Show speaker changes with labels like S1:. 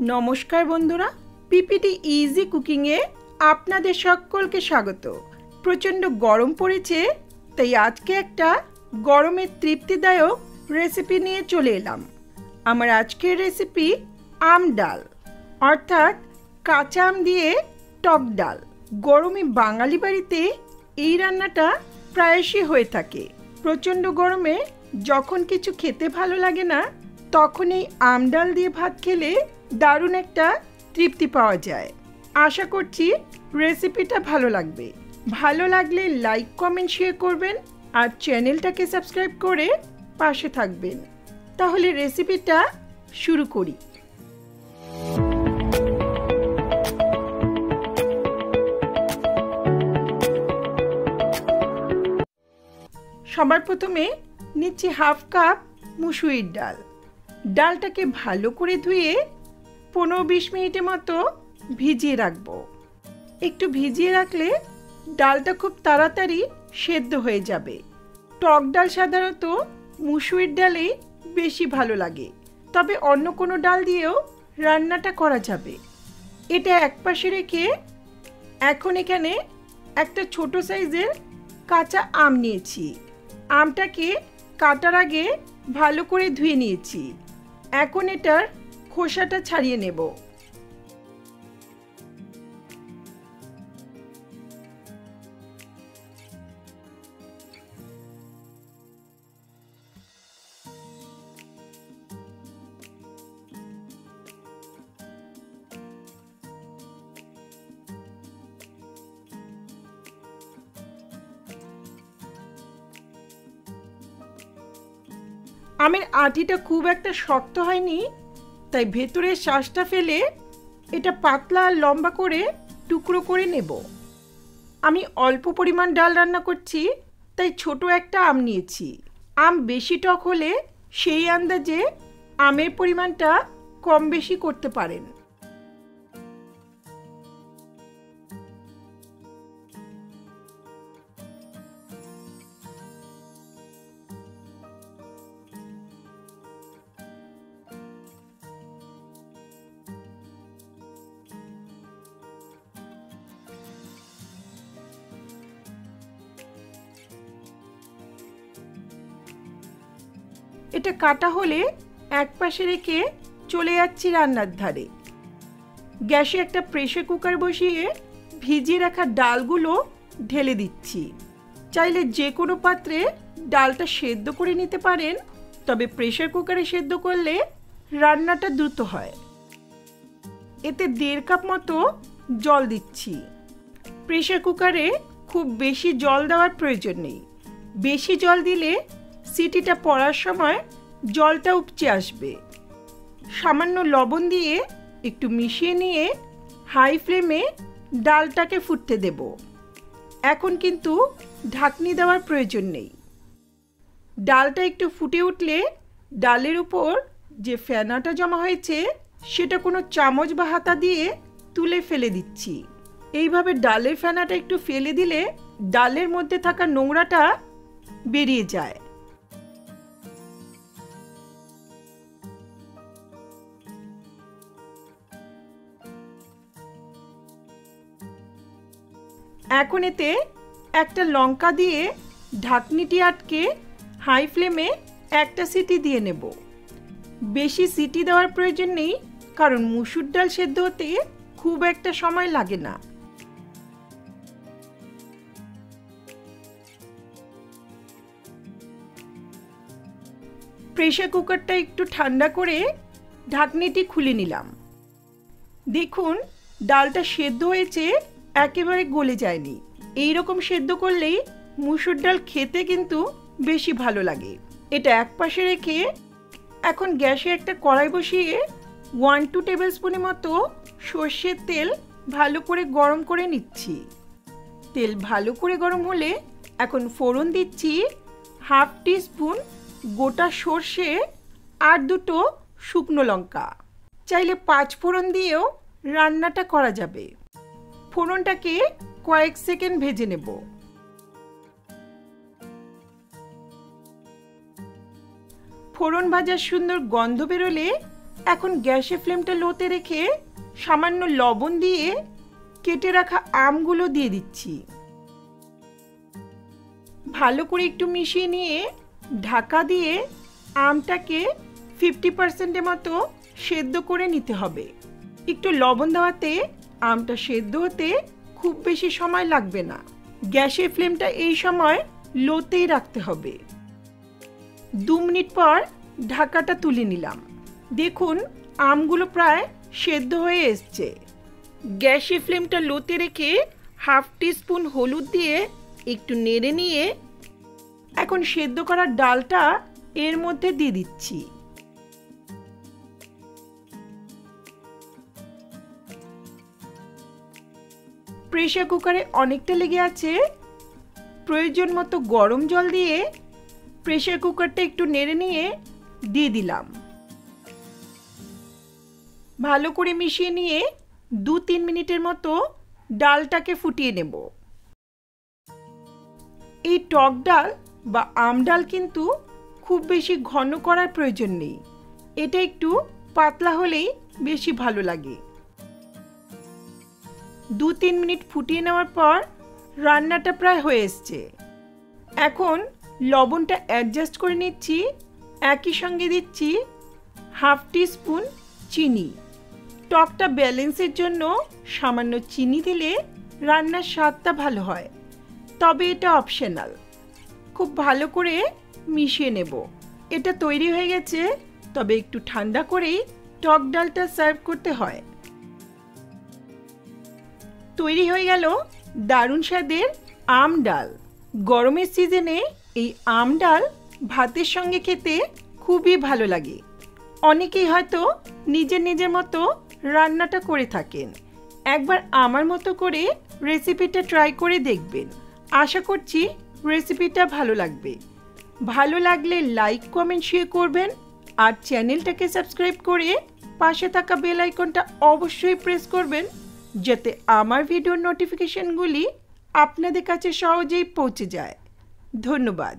S1: নমস্কার বন্ধুরা, PPT easy কুকিংয়ে আপনাদের সকলকে স্বাগত। প্রচণ্ড গরম পড়েছে, তাই আজকে একটা গরমের তৃপ্তিদায়ক রেসিপি নিয়ে চলে এলাম। আমার আজকের রেসিপি আম ডাল, অর্থাৎ কাঁচা আম দিয়ে টক ডাল। গরমে বাঙালি বাড়িতে এই রান্নাটা প্রায়শই হয়ে থাকে। প্রচণ্ড গরমে যখন কিছু খেতে ভালো লাগে না, তখন এই আম ডাল দিয়ে ভাত খেলে দারুণ একটা তৃপ্তি পাওয়া যায়। আশা করছি রেসিপিটা ভালো লাগবে। ভালো লাগলে লাইক, কমেন্ট, শেয়ার করবেন আর চ্যানেলটাকে সাবস্ক্রাইব করে পাশে থাকবেন। তাহলে রেসিপিটা শুরু করি। সবার প্রথমে নিচ্ছি হাফ কাপ মুসুরির ডাল। ডালটাকে ভালো করে ধুয়ে 15-20 মিনিটের মতো ভিজিয়ে রাখবো। একটু ভিজিয়ে রাখলে ডালটা খুব তাড়াতাড়ি সেদ্ধ হয়ে যাবে। টক ডাল সাধারণত মুসুরির ডালেই বেশি ভালো লাগে, তবে অন্য কোনো ডাল দিয়েও রান্নাটা করা যাবে। এটা একপাশে রেখে এখন এখানে একটা ছোট সাইজের কাঁচা আম নিয়েছি। আমটাকে কাটার আগে ভালো করে ধুয়ে নিয়েছি। এখন এটার খোসাটা ছাড়িয়ে নেব। আমের আটিটা খুব একটা শক্ত হয়নি, তাই ভেতরের শ্বাসটা ফেলে এটা পাতলা আর লম্বা করে টুকরো করে নেব। আমি অল্প পরিমাণ ডাল রান্না করছি, তাই ছোট একটা আম নিয়েছি। আম বেশি টক হলে সেই আন্দাজে আমের পরিমাণটা কম বেশি করতে পারেন। এটা কাটা হলে এক পাশে রেখে চলে যাচ্ছি রান্নার ধারে। গ্যাসে একটা প্রেসার কুকার বসিয়ে ভিজিয়ে রাখা ডালগুলো ঢেলে দিচ্ছি। চাইলে যে কোনো পাত্রে ডালটা সেদ্ধ করে নিতে পারেন, তবে প্রেসার কুকারে সেদ্ধ করলে রান্নাটা দ্রুত হয়। এতে 1.5 কাপ মতো জল দিচ্ছি। প্রেসার কুকারে খুব বেশি জল দেওয়ার প্রয়োজন নেই। বেশি জল দিলে সিটিটা পড়ার সময় জলটা উপচে আসবে। সামান্য লবণ দিয়ে একটু মিশিয়ে নিয়ে হাই ফ্লেমে ডালটাকে ফুটতে দেব। এখন কিন্তু ঢাকনি দেওয়ার প্রয়োজন নেই। ডালটা একটু ফুটে উঠলে ডালের উপর যে ফেনাটা জমা হয়েছে সেটা কোনো চামচ বা হাতা দিয়ে তুলে ফেলে দিচ্ছি। এইভাবে ডালের ফেনাটা একটু ফেলে দিলে ডালের মধ্যে থাকা নোংরাটা বেরিয়ে যায়। এখন এতে একটা লঙ্কা দিয়ে ঢাকনিটি আটকে হাই ফ্লেমে একটা সিটি দিয়ে নেব। বেশি সিটি দেওয়ার প্রয়োজন নেই, কারণ মুসুর ডাল সেদ্ধ হতে খুব একটা সময় লাগে না। প্রেসার কুকারটা একটু ঠান্ডা করে ঢাকনিটি খুলে নিলাম। দেখুন ডালটা সেদ্ধ হয়েছে, একেবারে গলে যায়নি। এই রকম সেদ্ধ করলেই মুসুর ডাল খেতে কিন্তু বেশি ভালো লাগে। এটা এক পাশে রেখে এখন গ্যাসে একটা কড়াই বসিয়ে 1-2 টেবিল স্পুনের মতো সর্ষের তেল ভালো করে গরম করে নিচ্ছি। তেল ভালো করে গরম হলে এখন ফোড়ন দিচ্ছি 1/2 টিস্পুন গোটা সর্ষে আর 2টো শুকনো লঙ্কা। চাইলে 5 ফোড়ন দিয়েও রান্নাটা করা যাবে। ফোড়নটাকে কয়েক সেকেন্ড ভেজে নেব। ফোড়ন ভাজার সুন্দর গন্ধ বেরোলে এখন গ্যাসের ফ্লেমটা লোতে রেখে সামান্য লবণ দিয়ে কেটে রাখা আমগুলো দিয়ে দিচ্ছি। ভালো করে একটু মিশিয়ে নিয়ে ঢাকা দিয়ে আমটাকে 50% মতো সেদ্ধ করে নিতে হবে। একটু লবণ দেওয়াতে আমটা সেদ্ধ হতে খুব বেশি সময় লাগবে না। গ্যাসের ফ্লেমটা এই সময় লোতেই রাখতে হবে। 2 মিনিট পর ঢাকাটা তুলে নিলাম। দেখুন আমগুলো প্রায় সেদ্ধ হয়ে এসছে। গ্যাসের ফ্লেমটা লোতে রেখে হাফ টিস্পুন হলুদ দিয়ে একটু নেড়ে নিয়ে এখন সেদ্ধ করা ডালটা এর মধ্যে দিয়ে দিচ্ছি। প্রেসার কুকারে অনেকটা লেগে আছে, প্রয়োজন মতো গরম জল দিয়ে প্রেসার কুকারটা একটু নেড়ে নিয়ে দিয়ে দিলাম। ভালো করে মিশিয়ে নিয়ে 2-3 মিনিটের মতো ডালটাকে ফুটিয়ে নেব। এই টক ডাল বা আম ডাল কিন্তু খুব বেশি ঘন করার প্রয়োজন নেই, এটা একটু পাতলা হলেই বেশি ভালো লাগে। 2-3 মিনিট ফুটিয়ে নেওয়ার পর রান্নাটা প্রায় হয়ে এসছে। এখন লবণটা অ্যাডজাস্ট করে নিচ্ছি। একই সঙ্গে দিচ্ছি হাফ টিস্পুন চিনি। টকটা ব্যালেন্সের জন্য সামান্য চিনি দিলে রান্নার স্বাদটা ভালো হয়, তবে এটা অপশনাল। খুব ভালো করে মিশিয়ে নেব। এটা তৈরি হয়ে গেছে, তবে একটু ঠান্ডা করেই টক ডালটা সার্ভ করতে হয়। তৈরি হয়ে গেল দারুণ স্বাদের আম ডাল। গরমের সিজনে এই আম ডাল ভাতের সঙ্গে খেতে খুবই ভালো লাগে। অনেকেই হয়তো নিজের নিজের মতো রান্নাটা করে থাকেন। একবার আমার মতো করে রেসিপিটা ট্রাই করে দেখবেন। আশা করছি রেসিপিটা ভালো লাগবে। ভালো লাগলে লাইক, কমেন্ট, শেয়ার করবেন আর চ্যানেলটাকে সাবস্ক্রাইব করে পাশে থাকা বেল আইকনটা অবশ্যই প্রেস করবেন, যাতে আমার ভিডিওর নোটিফিকেশনগুলি আপনাদের কাছে সহজেই পৌঁছে যায়। ধন্যবাদ।